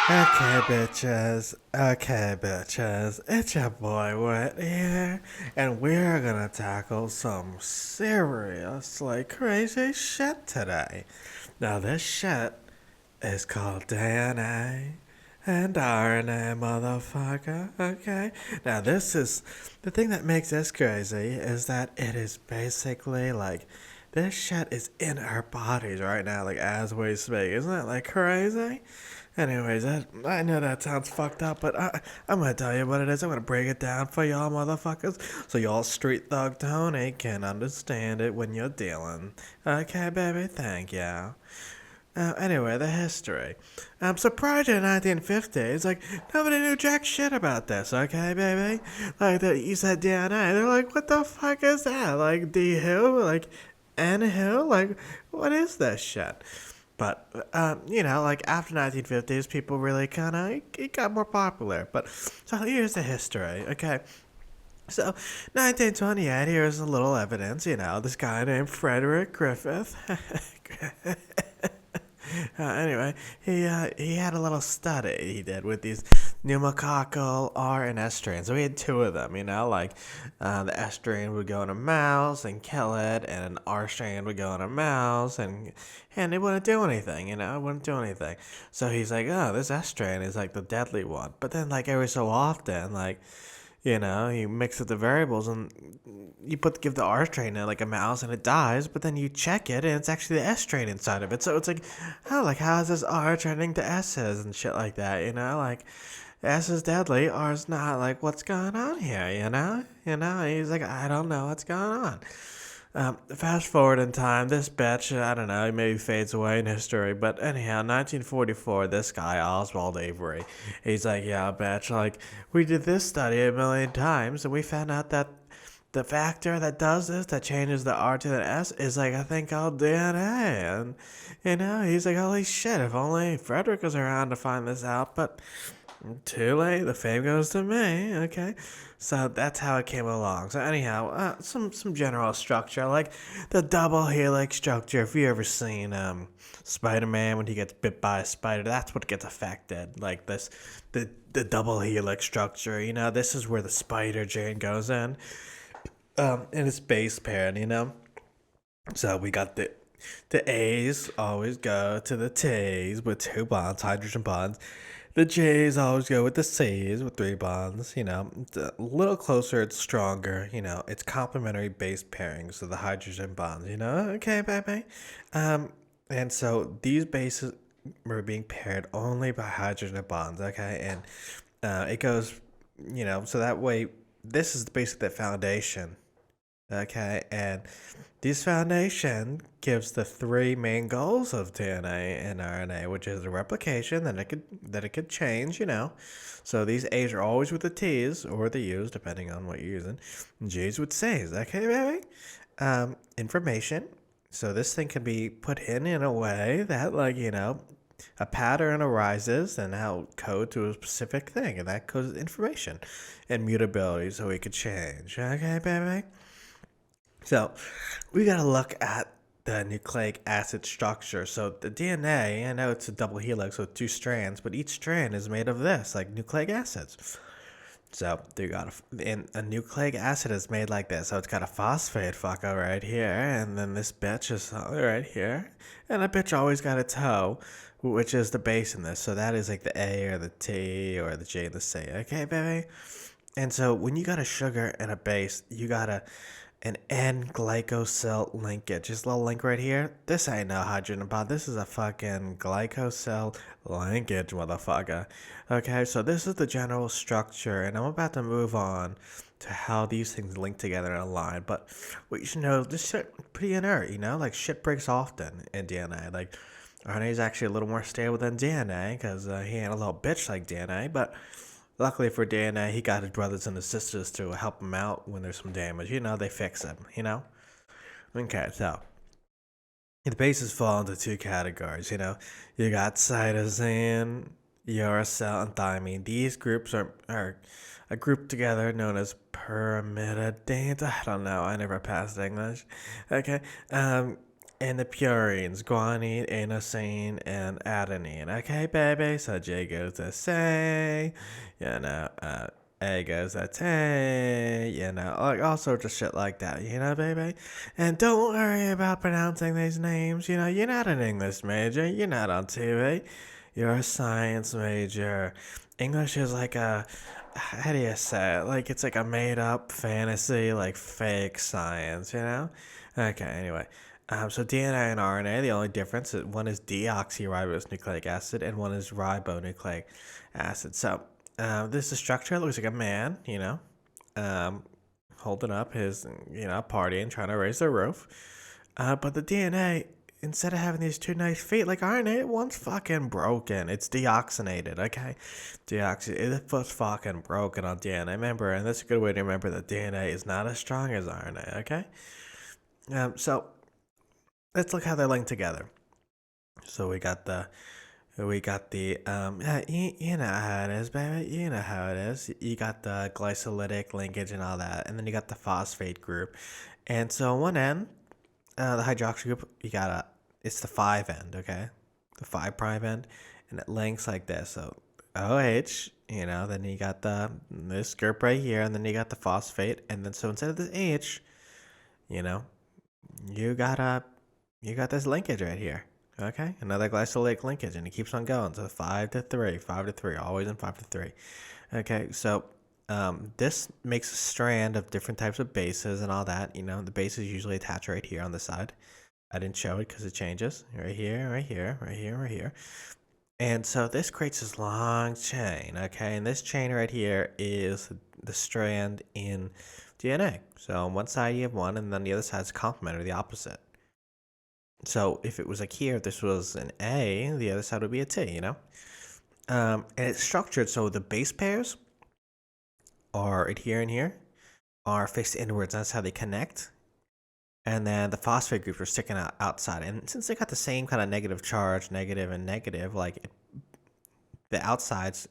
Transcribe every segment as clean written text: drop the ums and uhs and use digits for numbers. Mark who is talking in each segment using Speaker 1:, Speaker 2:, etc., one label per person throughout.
Speaker 1: Okay, bitches, it's your boy Wit here, and we're gonna tackle some serious, like crazy shit today. Now, this shit is called DNA and RNA, motherfucker, okay? Now, this is the thing that makes this crazy is that it is basically like this shit is in our bodies right now, like as we speak. Isn't that like crazy? Anyways, I know that sounds fucked up, but I'm gonna tell you what it is. I'm gonna break it down for y'all motherfuckers so y'all street thug Tony can understand it when you're dealing. Okay, baby? Thank you. Anyway, the history. So prior to the 1950s, like, nobody knew jack shit about this, okay, baby? Like, you said DNA, they're like, what the fuck is that? Like, D who? Like, N who? Like, what is this shit? But, like, after 1950s, people really kind of, it got more popular. But, so here's the history, okay? So, 1928, here's a little evidence, this guy named Frederick Griffith. Anyway, he had a little study he did with these pneumococcal R and S strains. So he had two of them, the S strain would go in a mouse and kill it, and an R strain would go in a mouse and it wouldn't do anything, it wouldn't do anything. So he's like, oh, this S strain is like the deadly one. But then like every so often, you mix up the variables and you give the R strain in like a mouse and it dies, but then you check it and it's actually the S strain inside of it. So it's like, how is this R turning to S's and shit like that, Like S is deadly, R is not. Like, what's going on here, He's like, I don't know what's going on. Fast forward in time, this bitch, I don't know, maybe fades away in history, but anyhow, 1944, this guy, Oswald Avery, he's like, yeah, bitch, like, we did this study a million times, and we found out that the factor that does this, that changes the R to the S, is like a thing called DNA. And, he's like, holy shit, if only Frederick was around to find this out, but too late. The fame goes to me. Okay, so that's how it came along. So anyhow, some general structure, like the double helix structure. If you ever seen Spider-Man when he gets bit by a spider, that's what gets affected. Like the double helix structure. This is where the spider gene goes in. In its base pair. So we got the A's always go to the T's with two bonds, hydrogen bonds. The J's always go with the C's with three bonds. It's a little closer, it's stronger. It's complementary base pairings of the hydrogen bonds. Okay, baby. Um, and so these bases were being paired only by hydrogen bonds. Okay, and it goes, so that way, this is basically the foundation. Okay, and this foundation gives the three main goals of DNA and RNA, which is the replication that it could change, So these A's are always with the T's or the U's, depending on what you're using. And G's with C's. Okay, baby. Information. So this thing can be put in a way that, a pattern arises and now code to a specific thing, and that codes information and mutability, so we could change. Okay, baby. So we gotta look at the nucleic acid structure. So the DNA, I know it's a double helix with two strands, but each strand is made of this, like nucleic acids. So you got a nucleic acid is made like this. So it's got a phosphate fucker right here, and then this bitch is right here, and a bitch always got a toe, which is the base in this. So that is like the A or the T or the J and the C. Okay, baby. And so when you got a sugar and a base, you got an N glycosyl linkage. This little link right here, this ain't no hydrogen bond. This is a fucking glycosyl linkage, motherfucker. Okay, so this is the general structure, and I'm about to move on to how these things link together and align. But what you should know, this shit pretty inert, Like shit breaks often in DNA. Like RNA is actually a little more stable than DNA because he ain't a little bitch like DNA, but luckily for DNA, he got his brothers and his sisters to help him out when there's some damage. They fix him. Okay, so the bases fall into two categories. You got cytosine, uracil, and thymine. These groups are a group together known as pyrimidines. I don't know. I never passed English. Okay. and the purines, guanine, inosine, and adenine. Okay, baby? So J goes to say, A goes to T, like all sorts of shit like that, baby? And don't worry about pronouncing these names, you're not an English major, you're not on TV. You're a science major. English is like how do you say it? Like, it's like a made up fantasy, like fake science, Okay, anyway. So DNA and RNA, the only difference is one is deoxyribonucleic acid and one is ribonucleic acid. So this is a structure that looks like a man, um, holding up his, partying, trying to raise the roof. But the DNA, instead of having these two nice feet like RNA, one's fucking broken. It's deoxygenated, okay? It was fucking broken on DNA. Remember, and that's a good way to remember that DNA is not as strong as RNA, okay? So let's look how they're linked together. So we got the yeah, you know how it is, baby. You know how it is. You got the glycolytic linkage and all that, and then you got the phosphate group. And so on one end, the hydroxy group, it's the 5 end, okay? The 5 prime end, and it links like this. So OH, then you got this group right here, and then you got the phosphate, and then so instead of the H, you got this linkage right here. Okay, another glycolytic linkage, and it keeps on going. So 5 to 3, 5 to 3, always in 5 to 3. Okay, so this makes a strand of different types of bases and all that. The bases usually attach right here on the side. I didn't show it because it changes. Right here, right here, right here, right here. And so this creates this long chain, okay? And this chain right here is the strand in DNA. So on one side you have one, and then the other side is complementary, the opposite. So if it was like here, if this was an A, the other side would be a T, and it's structured so the base pairs are right here and here are fixed inwards. That's how they connect. And then the phosphate groups are sticking out outside. And since they got the same kind of negative charge, negative and negative, the outsides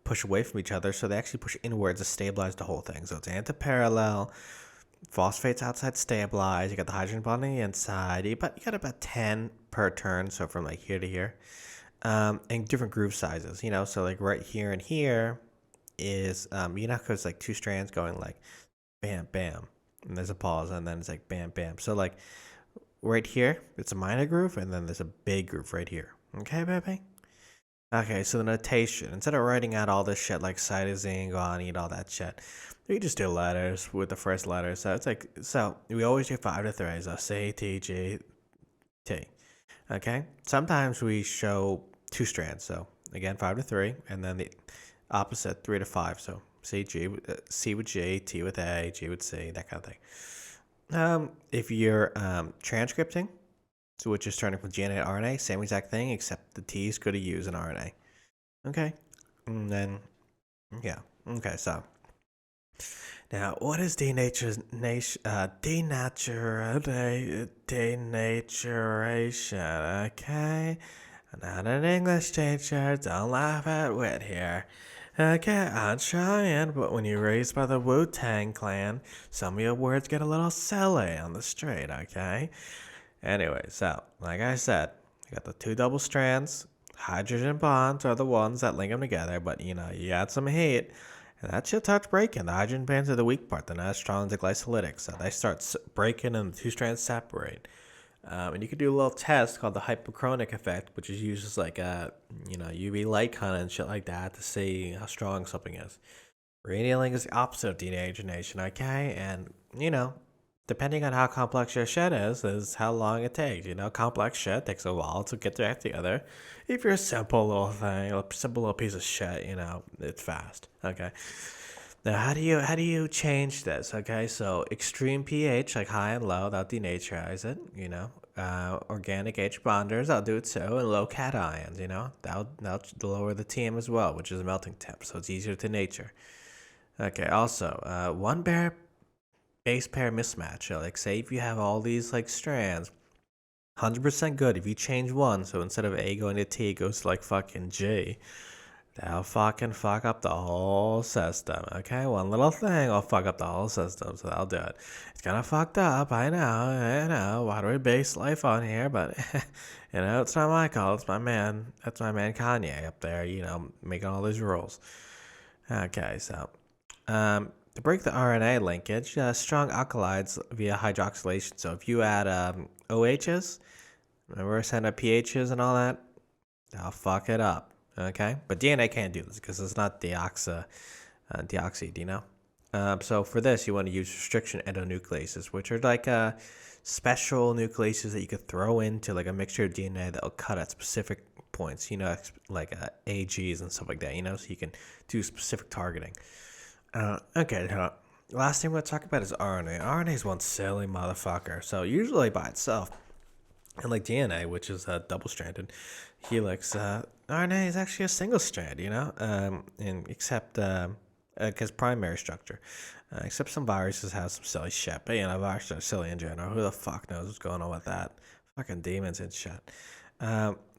Speaker 1: push away from each other, so they actually push inwards to stabilize the whole thing. So it's antiparallel. Phosphates outside stabilize. You got the hydrogen bond on the inside. You got about 10 per turn, so from like here to here. And different groove sizes, so like right here and here is, because like two strands going like bam, bam. And there's a pause, and then it's like bam, bam. So like right here, it's a minor groove, and then there's a big groove right here. Okay, baby? Okay, so the notation, instead of writing out all this shit like cytosine, guanine, all that shit, we just do letters with the first letter. So it's like, we always do 5 to 3, so C, T, G, T. Okay? Sometimes we show two strands, so again, 5 to 3, and then the opposite, 3 to 5, so C, C with G, T with A, G with C, that kind of thing. If you're transcripting, so which is turning from DNA to RNA, same exact thing, except the T is going to use an RNA. Okay? And then, yeah. Okay, so. Now, what is denaturation? Okay? I'm not an English teacher, don't laugh at wit here. Okay, I'm trying, but when you're raised by the Wu-Tang Clan, some of your words get a little silly on the street, okay? Anyway, so, like I said, you got the two double strands. Hydrogen bonds are the ones that link them together, but you add some heat, and that shit starts breaking. The hydrogen bonds are the weak part. They're not as strong as the glycolytic, so they start breaking and the two strands separate. And you could do a little test called the hypochromic effect, which is used as like a, UV light kind of and shit like that to see how strong something is. Reannealing is the opposite of denaturation, okay? And, depending on how complex your shit is how long it takes. Complex shit takes a while to get back together. If you're a simple little thing, a simple little piece of shit, it's fast, okay? Now, how do you change this? Okay, so extreme pH, like high and low, that'll denaturize it. Organic H bonders, that'll do it too, and low cations. That'll lower the TM as well, which is a melting temp, so it's easier to nature. Okay, also, one base pair mismatch. So, like, say if you have all these like strands, 100% good. If you change one, so instead of A going to T, it goes to like fucking G. They'll fucking fuck up the whole system, okay? One little thing will fuck up the whole system, so they'll do it. It's kind of fucked up, I know. Why do we base life on here? But, it's not my call, it's my man. That's my man Kanye up there, making all these rules. Okay, so, to break the RNA linkage, strong alkalides via hydroxylation. So if you add OHs, remember send up pHs and all that, they'll fuck it up. Okay, but DNA can't do this because it's not deoxy, so for this, you want to use restriction endonucleases, which are like special nucleases that you could throw into like a mixture of DNA that will cut at specific points, like AGs and stuff like that, so you can do specific targeting. Okay, last thing we're going to talk about is RNA. RNA is one silly motherfucker. So usually by itself, and like DNA, which is a double-stranded helix, RNA is actually a single strand, and except because primary structure. Except some viruses have some silly shit, but viruses are silly in general. Who the fuck knows what's going on with that? Fucking demons and shit.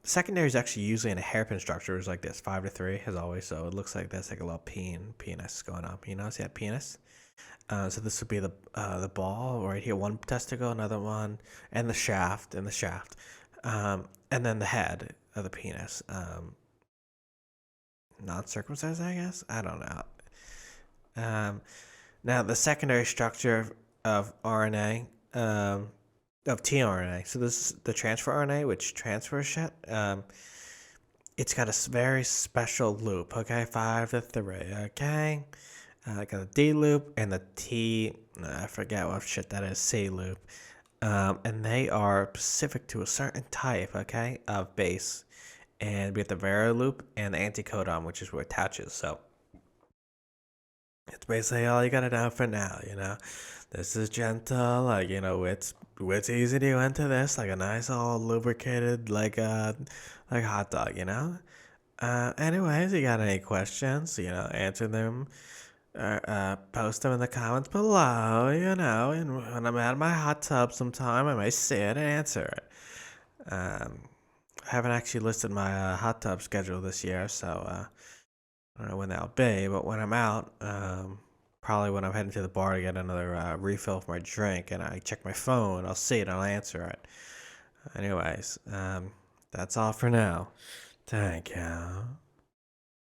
Speaker 1: Secondary is actually usually in a hairpin structure. It's like this, 5 to 3, as always. So it looks like there's like a little penis going up. See that penis? So this would be the ball right here, one testicle, another one, and the shaft, and then the head of the penis. Not circumcised, I guess. I don't know. Now the secondary structure of RNA, of tRNA. So this is the transfer RNA, which transfers shit. It's got a very special loop. Okay, 5 to 3. Okay. Got the D loop and the T, I forget what shit that is, C loop. And they are specific to a certain type, okay, of base. And we have the Vera loop and the anticodon, which is where it attaches. So it's basically all you gotta know for now, This is gentle, like, it's easy to enter this, like a nice old lubricated, like hot dog, Anyways, you got any questions, answer them. Post them in the comments below, and when I'm at my hot tub sometime, I may see it and answer it. I haven't actually listed my hot tub schedule this year, so I don't know when that'll be, but when I'm out, probably when I'm heading to the bar to get another refill for my drink, and I check my phone, I'll see it and I'll answer it. Anyways, that's all for now. Thank you.